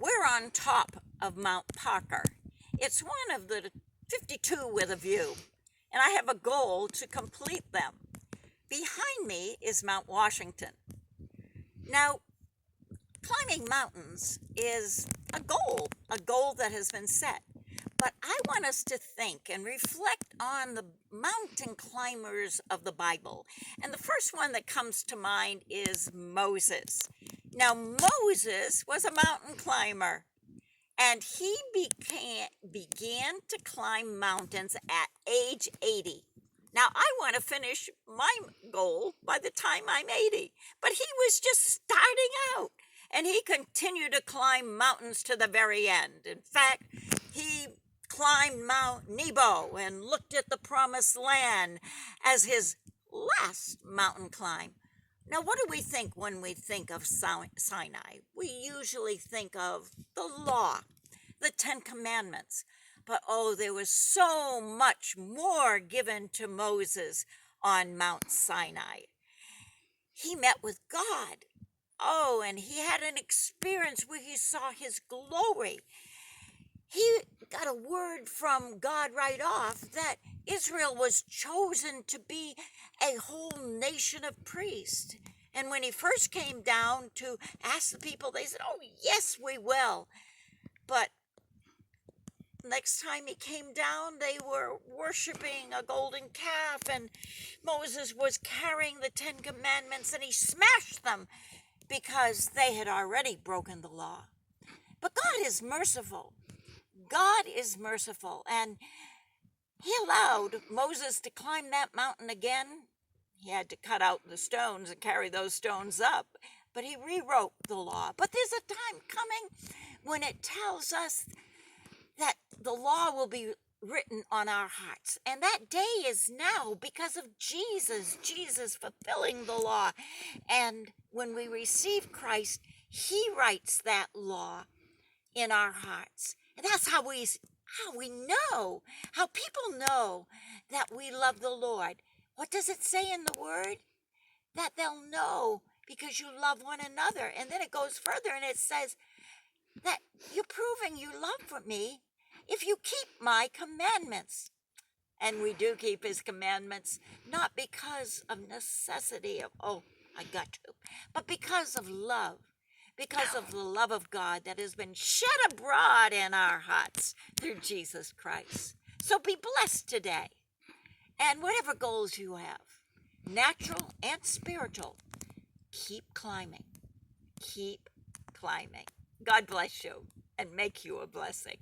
We're on top of Mount Parker. It's one of the 52 with a view, and I have a goal to complete them. Behind me is Mount Washington. Now, climbing mountains is a goal that has been set. But I want us to think and reflect on the mountain climbers of the Bible. And the first one that comes to mind is Moses. Now, Moses was a mountain climber, and he began to climb mountains at age 80. Now, I want to finish my goal by the time I'm 80, but he was just starting out, and he continued to climb mountains to the very end. In fact, he climbed Mount Nebo and looked at the promised land as his last mountain climb. Now, what do we think when we think of Sinai? We usually think of the law, the 10 Commandments. But oh, there was so much more given to Moses on Mount Sinai. He met with God. Oh, and he had an experience where he saw his glory. He got a word from God right off that Israel was chosen to be a whole nation of priests. And when he first came down to ask the people, they said, "Oh, yes, we will." But next time he came down, they were worshiping a golden calf, and Moses was carrying the 10 Commandments, and he smashed them because they had already broken the law. But God is merciful. God is merciful, and he allowed Moses to climb that mountain again. He had to cut out the stones and carry those stones up, but he rewrote the law. But there's a time coming when it tells us that the law will be written on our hearts, and that day is now because of Jesus fulfilling the law. And when we receive Christ, he writes that law in our hearts. And that's how we know, how people know that we love the Lord. What does it say in the Word? That they'll know because you love one another. And then it goes further and it says that you're proving you love me if you keep my commandments. And we do keep his commandments, not because of necessity of, oh, I got to, but because of love. Because of the love of God that has been shed abroad in our hearts through Jesus Christ. So be blessed today. And whatever goals you have, natural and spiritual, keep climbing. Keep climbing. God bless you and make you a blessing.